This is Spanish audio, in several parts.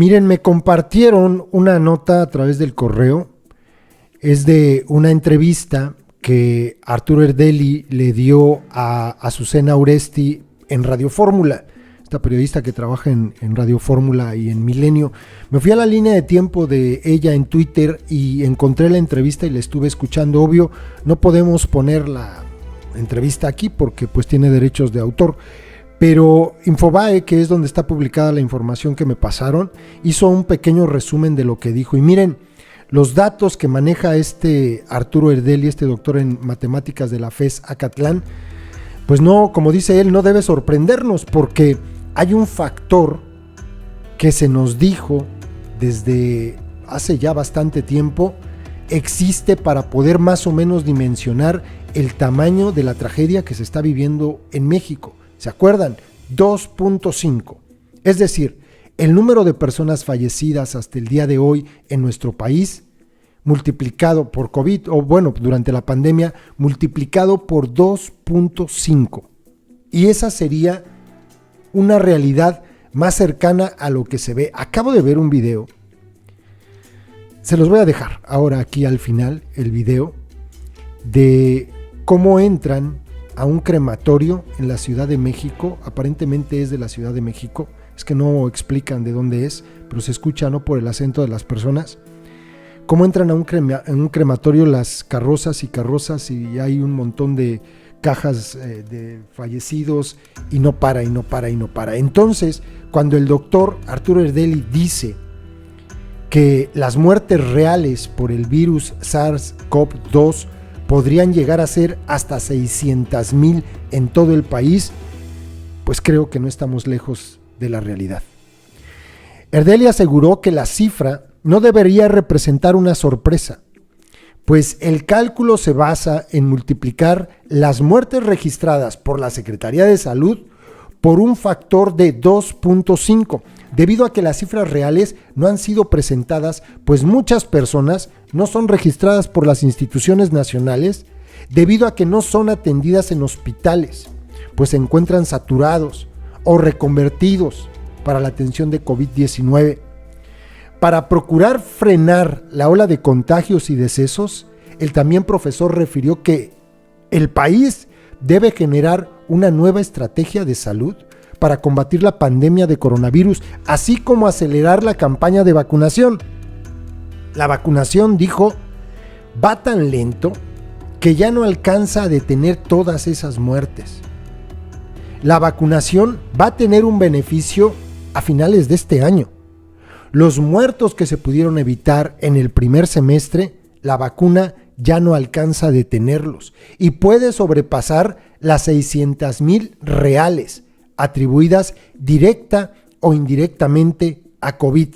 Miren, me compartieron una nota a través del correo. Es de una entrevista que Arturo Erdeli le dio a Azucena Oresti en Radio Fórmula, esta periodista que trabaja en Radio Fórmula y en Milenio. Me fui a la línea de tiempo de ella en Twitter y encontré la entrevista y la estuve escuchando. Obvio, no podemos poner la entrevista aquí porque pues tiene derechos de autor, pero Infobae, que es donde está publicada la información que me pasaron, hizo un pequeño resumen de lo que dijo. Y miren, los datos que maneja este Arturo Erdeli, este doctor en matemáticas de la FES Acatlán, pues no, como dice él, no debe sorprendernos, porque hay un factor que se nos dijo desde hace ya bastante tiempo, existe para poder más o menos dimensionar el tamaño de la tragedia que se está viviendo en México. ¿Se acuerdan? 2.5. Es decir, el número de personas fallecidas hasta el día de hoy en nuestro país, multiplicado por COVID, o bueno, durante la pandemia, multiplicado por 2.5. Y esa sería una realidad más cercana a lo que se ve. Acabo de ver un video, se los voy a dejar ahora aquí al final, el video, de cómo entran a un crematorio en la Ciudad de México. Aparentemente es de la Ciudad de México, es que no explican de dónde es, pero se escucha, ¿no?, por el acento de las personas. Cómo entran a un crematorio las carrozas y hay un montón de cajas de fallecidos y no para. Entonces, cuando el doctor Arturo Erdeli dice que las muertes reales por el virus SARS-CoV-2 podrían llegar a ser hasta 600,000 en todo el país, pues creo que no estamos lejos de la realidad. Erdeli aseguró que la cifra no debería representar una sorpresa, pues el cálculo se basa en multiplicar las muertes registradas por la Secretaría de Salud por un factor de 2.5, debido a que las cifras reales no han sido presentadas, pues muchas personas no son registradas por las instituciones nacionales, debido a que no son atendidas en hospitales, pues se encuentran saturados o reconvertidos para la atención de COVID-19. Para procurar frenar la ola de contagios y decesos, el también profesor refirió que el país debe generar una nueva estrategia de salud para combatir la pandemia de coronavirus, así como acelerar la campaña de vacunación. La vacunación, dijo, va tan lento que ya no alcanza a detener todas esas muertes. La vacunación va a tener un beneficio a finales de este año. Los muertos que se pudieron evitar en el primer semestre, la vacuna ya no alcanza a detenerlos y puede sobrepasar las 600,000 reales, atribuidas directa o indirectamente a COVID.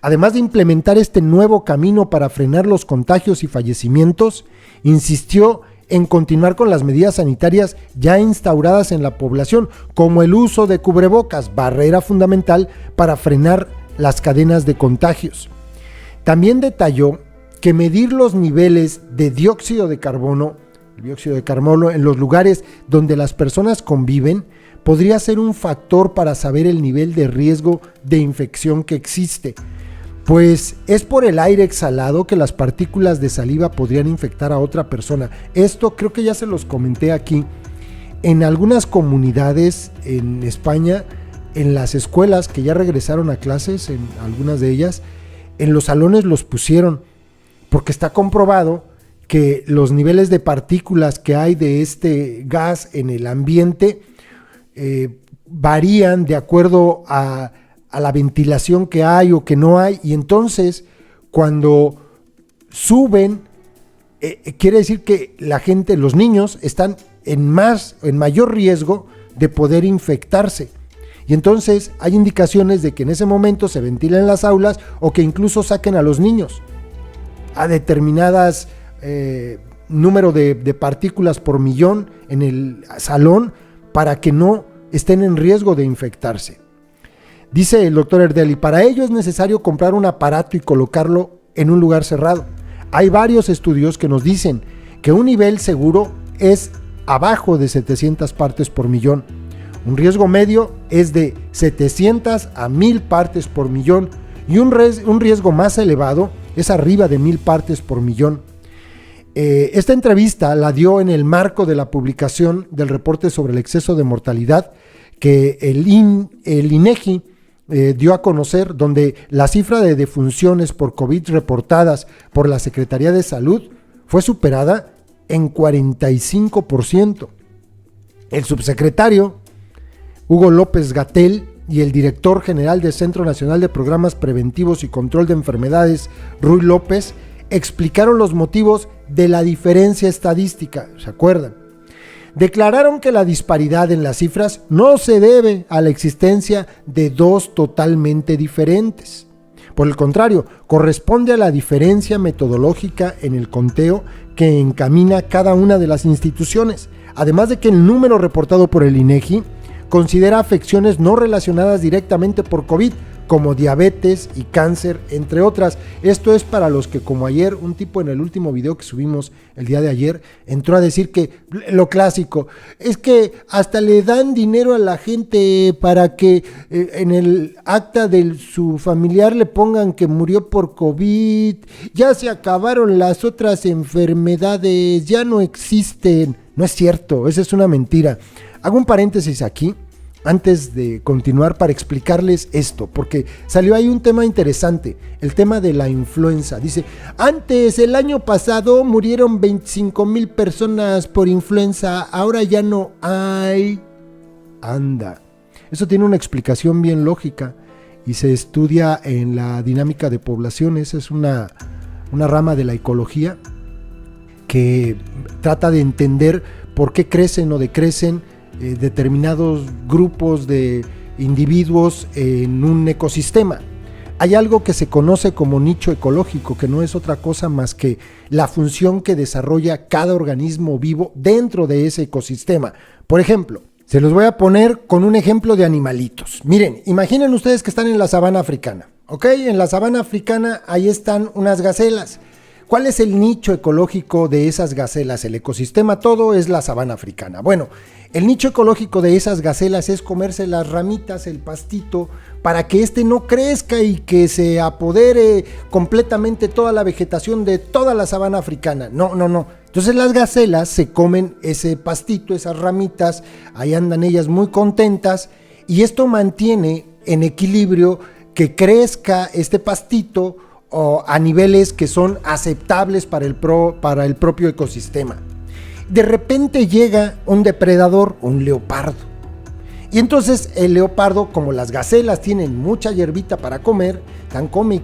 Además de implementar este nuevo camino para frenar los contagios y fallecimientos, insistió en continuar con las medidas sanitarias ya instauradas en la población, como el uso de cubrebocas, barrera fundamental para frenar las cadenas de contagios. También detalló que medir los niveles de dióxido de carbono en los lugares donde las personas conviven podría ser un factor para saber el nivel de riesgo de infección que existe, pues es por el aire exhalado que las partículas de saliva podrían infectar a otra persona. Esto creo que ya se los comenté aquí. En algunas comunidades en España, en las escuelas que ya regresaron a clases, en algunas de ellas, en los salones los pusieron, porque está comprobado que los niveles de partículas que hay de este gas en el ambiente varían de acuerdo a la ventilación que hay o que no hay, y entonces cuando suben, quiere decir que la gente, los niños, están en mayor riesgo de poder infectarse. Y entonces hay indicaciones de que en ese momento se ventilen las aulas o que incluso saquen a los niños a determinadas número de partículas por millón en el salón para que no estén en riesgo de infectarse. Dice el doctor Erdeli, para ello es necesario comprar un aparato y colocarlo en un lugar cerrado. Hay varios estudios que nos dicen que un nivel seguro es abajo de 700 partes por millón. Un riesgo medio es de 700 a 1000 partes por millón y un riesgo más elevado es arriba de 1000 partes por millón. Esta entrevista la dio en el marco de la publicación del reporte sobre el exceso de mortalidad que el INEGI dio a conocer, donde la cifra de defunciones por COVID reportadas por la Secretaría de Salud fue superada en 45%. El subsecretario Hugo López-Gatell y el director general del Centro Nacional de Programas Preventivos y Control de Enfermedades, Ruy López, explicaron los motivos de la diferencia estadística, ¿se acuerdan? Declararon que la disparidad en las cifras no se debe a la existencia de dos totalmente diferentes. Por el contrario, corresponde a la diferencia metodológica en el conteo que encamina cada una de las instituciones, además de que el número reportado por el INEGI considera afecciones no relacionadas directamente por COVID, como diabetes y cáncer, entre otras. Esto es para los que, como ayer, un tipo en el último video que subimos el día de ayer, entró a decir que lo clásico, es que hasta le dan dinero a la gente para que en el acta de su familiar le pongan que murió por COVID, ya se acabaron las otras enfermedades, ya no existen. No es cierto, esa es una mentira. Hago un paréntesis aquí, antes de continuar, para explicarles esto, porque salió ahí un tema interesante, el tema de la influenza. Dice, antes, el año pasado, murieron 25,000 personas por influenza, ahora ya no hay. Anda, eso tiene una explicación bien lógica y se estudia en la dinámica de poblaciones. Es una rama de la ecología que trata de entender por qué crecen o decrecen determinados grupos de individuos en un ecosistema. Hay algo que se conoce como nicho ecológico, que no es otra cosa más que la función que desarrolla cada organismo vivo dentro de ese ecosistema. Por ejemplo, se los voy a poner con un ejemplo de animalitos. Miren, imaginen ustedes que están en la sabana africana, ¿ok? En la sabana africana ahí están unas gacelas. ¿Cuál es el nicho ecológico de esas gacelas? El ecosistema todo es la sabana africana. Bueno, el nicho ecológico de esas gacelas es comerse las ramitas, el pastito, para que éste no crezca y que se apodere completamente toda la vegetación de toda la sabana africana. No. Entonces las gacelas se comen ese pastito, esas ramitas, ahí andan ellas muy contentas, y esto mantiene en equilibrio que crezca este pastito o a niveles que son aceptables para el propio ecosistema. De repente llega un depredador, un leopardo, y entonces el leopardo, como las gacelas tienen mucha hierbita para comer, están come,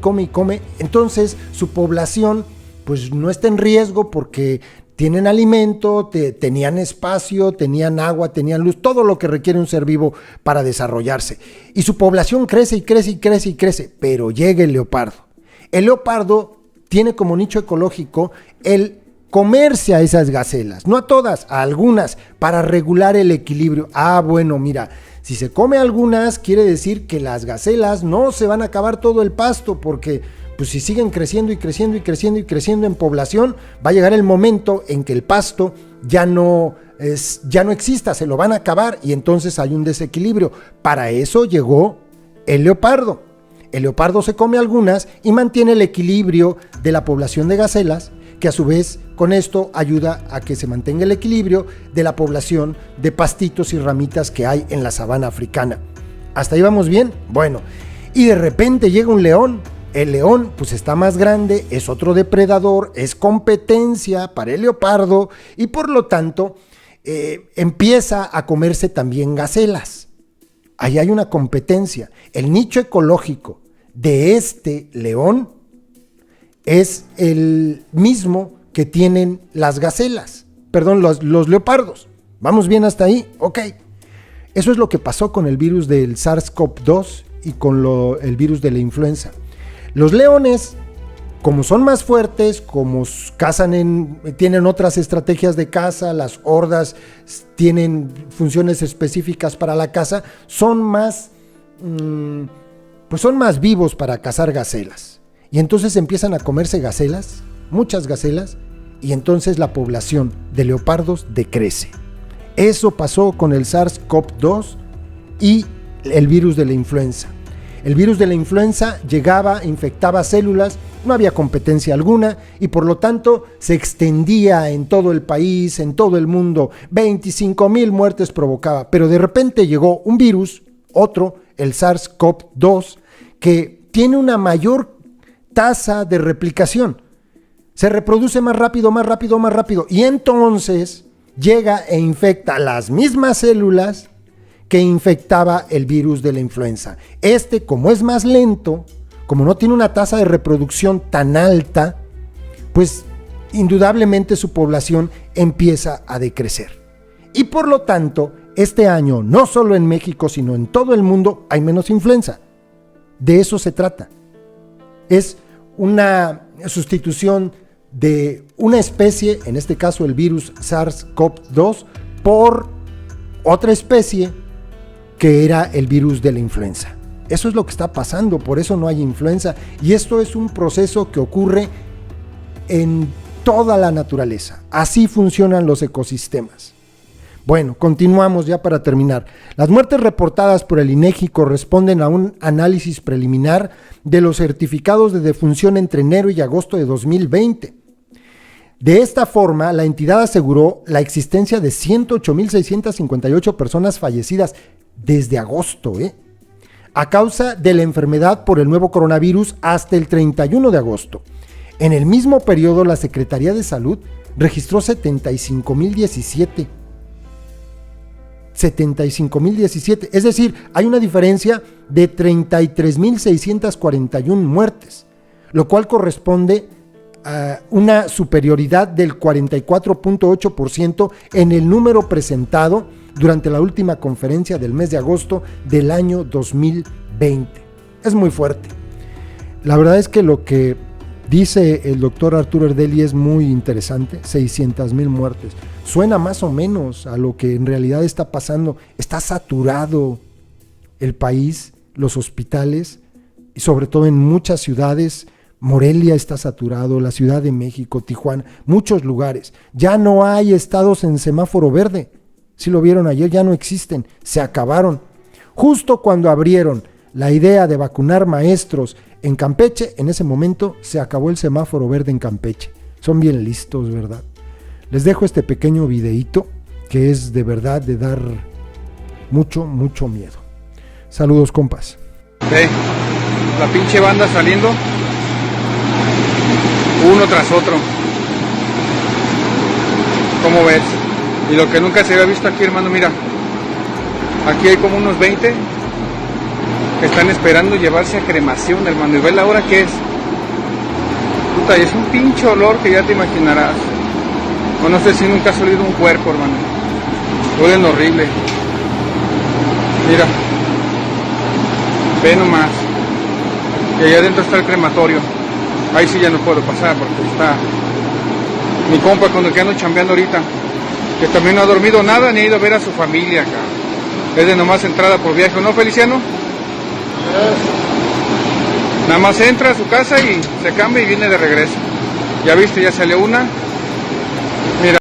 entonces su población pues no está en riesgo porque tienen alimento, tenían espacio, tenían agua, tenían luz, todo lo que requiere un ser vivo para desarrollarse, y su población crece y crece, pero llega el leopardo. El leopardo tiene como nicho ecológico el comerse a esas gacelas, no a todas, a algunas, para regular el equilibrio. Bueno, mira, si se come algunas, quiere decir que las gacelas no se van a acabar todo el pasto, porque pues si siguen creciendo en población, va a llegar el momento en que el pasto ya no exista, se lo van a acabar, y entonces hay un desequilibrio. Para eso llegó el leopardo. El leopardo se come algunas y mantiene el equilibrio de la población de gacelas, que a su vez con esto ayuda a que se mantenga el equilibrio de la población de pastitos y ramitas que hay en la sabana africana. ¿Hasta ahí vamos bien? Bueno, y de repente llega un león. El león pues está más grande, es otro depredador, es competencia para el leopardo, y por lo tanto empieza a comerse también gacelas. Ahí hay una competencia. El nicho ecológico de este león es el mismo que tienen las gacelas, los leopardos. ¿Vamos bien hasta ahí? Ok. Eso es lo que pasó con el virus del SARS-CoV-2 y con el virus de la influenza. Los leones, como son más fuertes, como tienen otras estrategias de caza, las hordas tienen funciones específicas para la caza, son más vivos para cazar gacelas. Y entonces empiezan a comerse gacelas, muchas gacelas, y entonces la población de leopardos decrece. Eso pasó con el SARS-CoV-2 y el virus de la influenza. El virus de la influenza llegaba, infectaba células, no había competencia alguna y por lo tanto se extendía en todo el país, en todo el mundo. 25,000 muertes provocaba, pero de repente llegó un virus, otro, el SARS-CoV-2, que tiene una mayor tasa de replicación. Se reproduce más rápido, más rápido, más rápido y entonces llega e infecta las mismas células que infectaba el virus de la influenza. Como es más lento, como no tiene una tasa de reproducción tan alta, pues indudablemente su población empieza a decrecer. Y por lo tanto, este año, no solo en México, sino en todo el mundo, hay menos influenza. De eso se trata. Es una sustitución de una especie, en este caso el virus SARS-CoV-2, por otra especie que era el virus de la influenza. Eso es lo que está pasando, por eso no hay influenza. Y esto es un proceso que ocurre en toda la naturaleza. Así funcionan los ecosistemas. Bueno, continuamos ya para terminar. Las muertes reportadas por el INEGI corresponden a un análisis preliminar de los certificados de defunción entre enero y agosto de 2020. De esta forma, la entidad aseguró la existencia de 108,658 personas fallecidas desde agosto, a causa de la enfermedad por el nuevo coronavirus hasta el 31 de agosto. En el mismo periodo, la Secretaría de Salud registró 75,017. 75,017, es decir, hay una diferencia de 33,641 muertes, lo cual corresponde a una superioridad del 44.8% en el número presentado durante la última conferencia del mes de agosto del año 2020. Es muy fuerte. La verdad es que lo que dice el doctor Arturo Ardeli es muy interesante. 600,000 muertes. Suena más o menos a lo que en realidad está pasando. Está saturado el país, los hospitales, y sobre todo en muchas ciudades. Morelia está saturado, la Ciudad de México, Tijuana, muchos lugares. Ya no hay estados en semáforo verde. Si lo vieron ayer, ya no existen, se acabaron. Justo cuando abrieron la idea de vacunar maestros en Campeche, en ese momento se acabó el semáforo verde en Campeche. Son bien listos, ¿verdad? Les dejo este pequeño videíto que es de verdad de dar mucho, mucho miedo. Saludos, compas. Ve, la pinche banda saliendo uno tras otro. ¿Cómo ves? Y lo que nunca se había visto aquí, hermano, mira. Aquí hay como unos 20 que están esperando llevarse a cremación, hermano. Y ve la hora que es. Puta, y es un pinche olor que ya te imaginarás. O no sé si nunca has olido un cuerpo, hermano. Huelen horrible. Mira. Ve nomás. Y allá adentro está el crematorio. Ahí sí ya no puedo pasar porque está mi compa con el que ando chambeando ahorita, que también no ha dormido nada ni ha ido a ver a su familia acá. Es de nomás entrada por viaje, ¿no, Feliciano? Nada más entra a su casa y se cambia y viene de regreso. Ya viste, ya salió una. Mira.